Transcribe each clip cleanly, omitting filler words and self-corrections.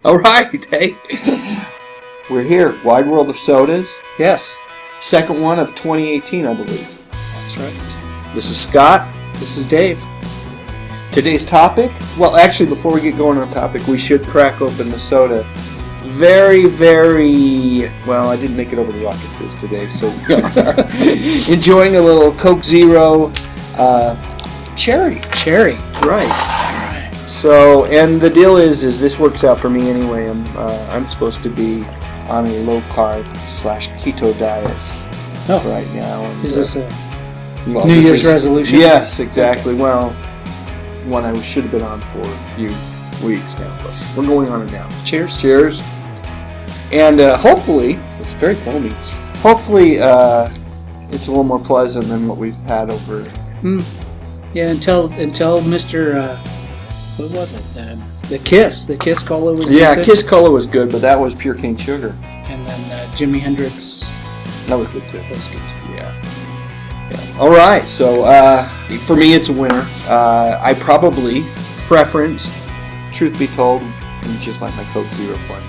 All right, hey. We're here. Wide World of Sodas. Yes. Second one of 2018, I believe. That's right. This is Scott. This is Dave. Today's topic, well, actually, before we get going on topic, we should crack open the soda. Very, very, well, I didn't make it over to Rocket Fizz today, so we are enjoying a little Coke Zero cherry. Cherry. Right. So, and the deal is this works out for me anyway. I'm supposed to be on a low carb / keto diet right now. And, is this a New Year's resolution? Yes, exactly. Well, one I should have been on for a few weeks now, but we're going on it now. Cheers. Cheers. And hopefully, it's very foamy. Hopefully, it's a little more pleasant than what we've had over. Yeah, until Mr. What was it? The Kiss Cola was decent. Kiss Cola was good, but that was pure cane sugar. And then Jimi Hendrix. That was good too. That was good too. Yeah. All right, so for me, it's a winner. I probably preference, truth be told, just like my Coke Zero plain.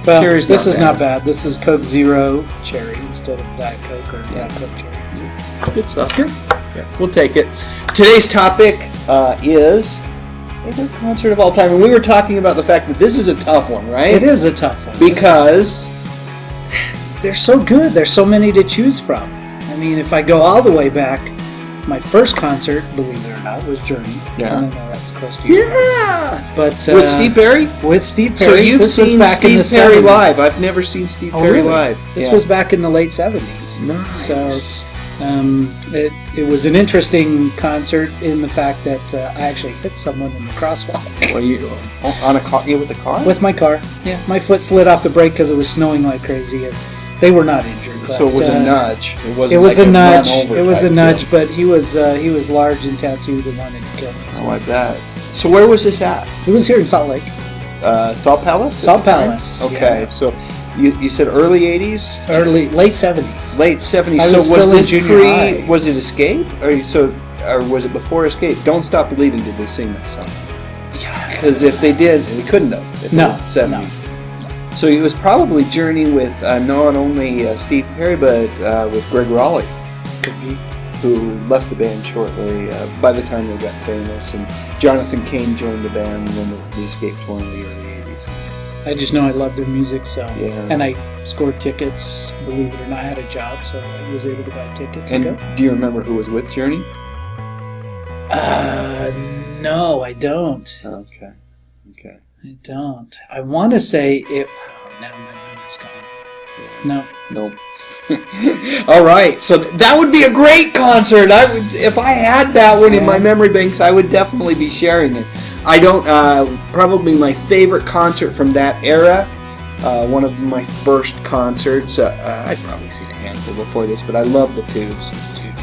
Well, this is not bad. This is Coke Zero Cherry instead of Diet Coke or Diet Coke Cherry. Good stuff. That's good. Yeah, we'll take it. Today's topic is favorite concert of all time, and we were talking about the fact that this is a tough one, right? It is a tough one because they're so good. There's so many to choose from. I mean, if I go all the way back, my first concert, believe it or not, was Journey. Yeah. I don't know, that's close to you. Yeah! But, with Steve Perry? With Steve Perry. So you've seen Steve Perry 70s. live. I've never seen Steve Perry really? live. This was back in the late 70s. Nice. So it was an interesting concert in the fact that I actually hit someone in the crosswalk. Were you on a car? With a car? With my car, yeah. My foot slid off the brake because it was snowing like crazy, and they were not injured. But, so it was a nudge. It wasn't. It was like a nudge. It was a deal. nudge, but he was large and tattooed and wanted to kill me. So. Oh, I bet. So where was this at? It was here in Salt Lake. Salt Palace. Salt Palace. Okay, yeah. So you said early '80s. Late '70s. Late '70s. I was so was still this in junior high. Was it Escape? Or was it before Escape? Don't Stop Believing. Did they sing that song? Yeah. Because if they did, they couldn't have. If it was the '70s. No. So it was probably Journey with not only Steve Perry, but with Greg Raleigh. Could be. Who left the band shortly by the time they got famous. And Jonathan Cain joined the band when the Escape toured in the early 80s. I just know I loved their music, so. Yeah. And I scored tickets, believe it or not. I had a job, so I was able to buy tickets and go. Do you remember who was with Journey? No, I don't. Okay. I don't. I want to say it. Oh, now my memory's gone. No. Nope. All right, so that would be a great concert. If I had that one in my memory banks, I would definitely be sharing it. I don't. Probably my favorite concert from that era. One of my first concerts. I'd probably seen a handful before this, but I love the Tubes.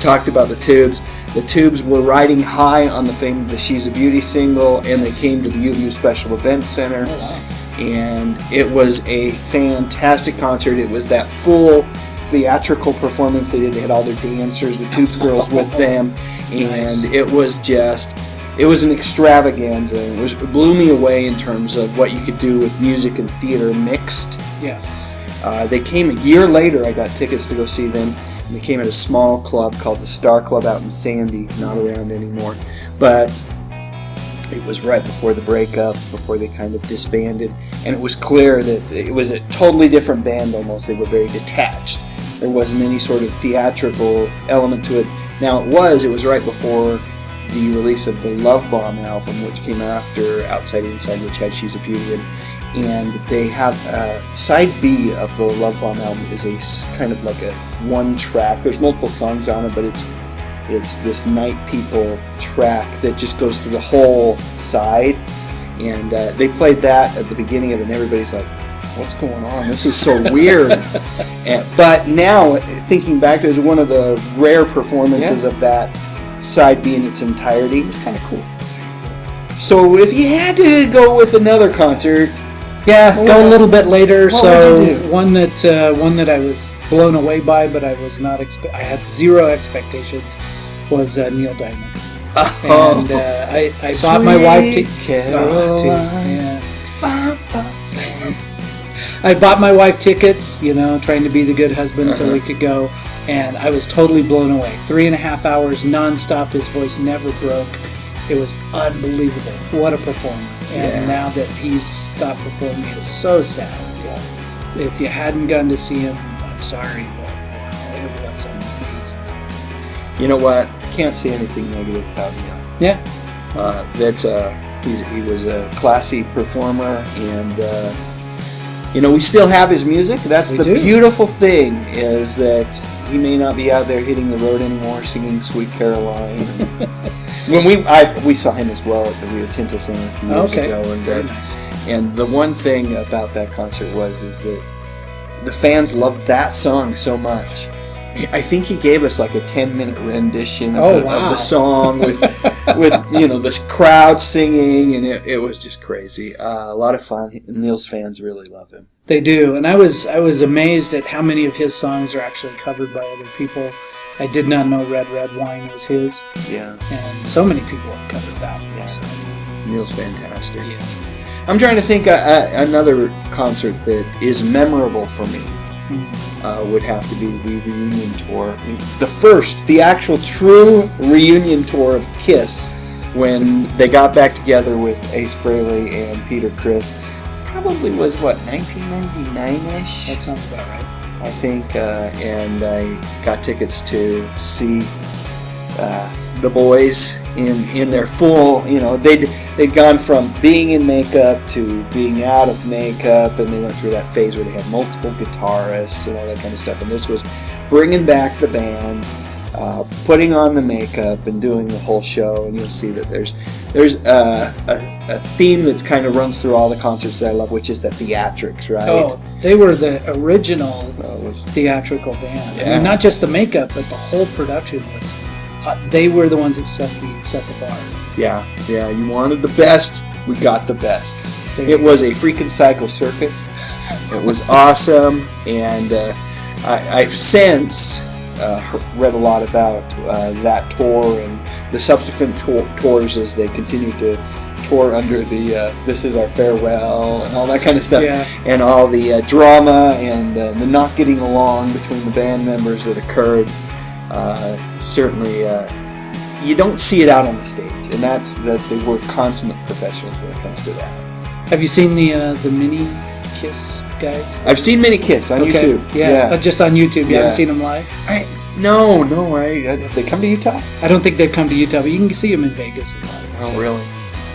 Talked about the Tubes. The Tubes were riding high on the fame of the She's a Beauty single, and they came to the UU Special Events Center. Oh, wow. And it was a fantastic concert. It was that full theatrical performance they did. They had all their dancers, the Tubes girls with them, and nice. It was an extravaganza. It blew me away in terms of what you could do with music and theater mixed. Yeah. They came a year later. I got tickets to go see them. And they came at a small club called the Star Club out in Sandy, not around anymore. But it was right before the breakup, before they kind of disbanded, and it was clear that it was a totally different band almost. They were very detached. There wasn't any sort of theatrical element to it. Now it was right before the release of the Love Bomb album, which came after Outside Inside, which had She's a Beauty, and they have side B of the Love Bomb album is a kind of like a one track. There's multiple songs on it, but it's this Night People track that just goes through the whole side, and they played that at the beginning of it, and everybody's like, what's going on? This is so weird. But now, thinking back, it was one of the rare performances of that side B in its entirety. It was kind of cool. So if you had to go with another concert... Yeah, go a little bit later. What would you do? One that I was blown away by, but I was not. I had zero expectations. Was Neil Diamond, and I bought my wife Caroline. I bought my wife tickets, trying to be the good husband so we could go, and I was totally blown away. 3.5 hours nonstop. His voice never broke. It was unbelievable. What a performer. And now that he's stopped performing, it's so sad. Yeah. If you hadn't gone to see him, I'm sorry, but wow, it was amazing. You know what? Can't say anything negative about him. Yeah. He was a classy performer, and we still have his music. That's the beautiful thing, is that he may not be out there hitting the road anymore singing Sweet Caroline. When we saw him as well at the Rio Tinto Center a few years ago, and very nice. And the one thing about that concert is that the fans loved that song so much. I think he gave us like a 10-minute rendition of the song with this crowd singing, and it was just crazy. A lot of fun. Neil's fans really love him. They do, and I was amazed at how many of his songs are actually covered by other people. I did not know Red Red Wine was his. Yeah. And so many people have covered that one. Yeah. So. Neil's fantastic. Yes. I'm trying to think another concert that is memorable for me. Would have to be the reunion tour. The actual true reunion tour of Kiss, when they got back together with Ace Frehley and Peter Criss. Probably was, 1999-ish? That sounds about right. I think, and I got tickets to see the boys in their full, they'd gone from being in makeup to being out of makeup, and they went through that phase where they had multiple guitarists and all that kind of stuff, and this was bringing back the band, putting on the makeup and doing the whole show, and you'll see that there's a theme that's kind of runs through all the concerts that I love, which is the theatrics, right? Oh, they were the original theatrical band. Yeah. I mean, not just the makeup, but the whole production was. They were the ones that set the bar. Yeah. You wanted the best, we got the best. It was a freaking Psycho Circus. It was awesome, and I've since read a lot about that tour and the subsequent tours as they continued to tour under the This Is Our Farewell and all that kind of stuff, and all the drama and the not getting along between the band members that occurred. Certainly, you don't see it out on the stage, and that's that they were consummate professionals when it comes to that. Have you seen the Mini Kiss guys? I've seen Mini Kiss on YouTube. Yeah. Just on YouTube. You haven't seen them live? No. Have they come to Utah? I don't think they've come to Utah, but you can see them in Vegas live. Oh, really?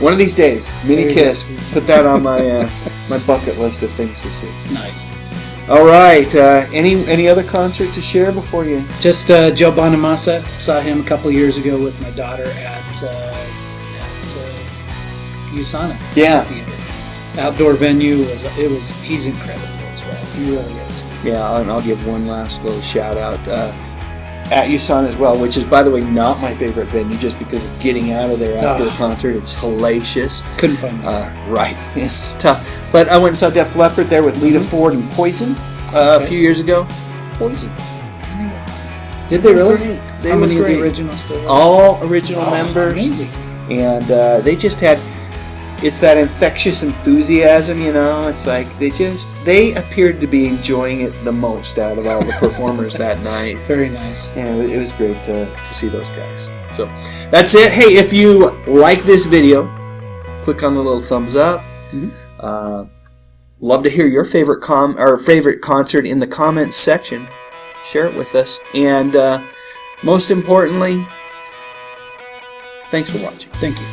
One of these days, Mini Kiss. Put that on my my bucket list of things to see. Nice. All right. Any other concert to share before you? Just Joe Bonamassa. Saw him a couple years ago with my daughter at USANA Theater. Outdoor venue he's incredible as well. He really is. Yeah, and I'll give one last little shout out at USANA as well, which is, by the way, not my favorite venue, just because of getting out of there after a concert. It's hellacious. Couldn't find it. Right, it's tough. But I went and saw Def Leppard there with Lita Ford and Poison a few years ago. Poison. Did they really? Great. How many of the originals still were? All original members. Amazing. And they just had, it's that infectious enthusiasm, It's like they appeared to be enjoying it the most out of all the performers that night. Very nice. And it was great to see those guys. So that's it. Hey, if you like this video, click on the little thumbs up. Love to hear your favorite favorite concert in the comments section. Share it with us. And most importantly, thanks for watching. Thank you.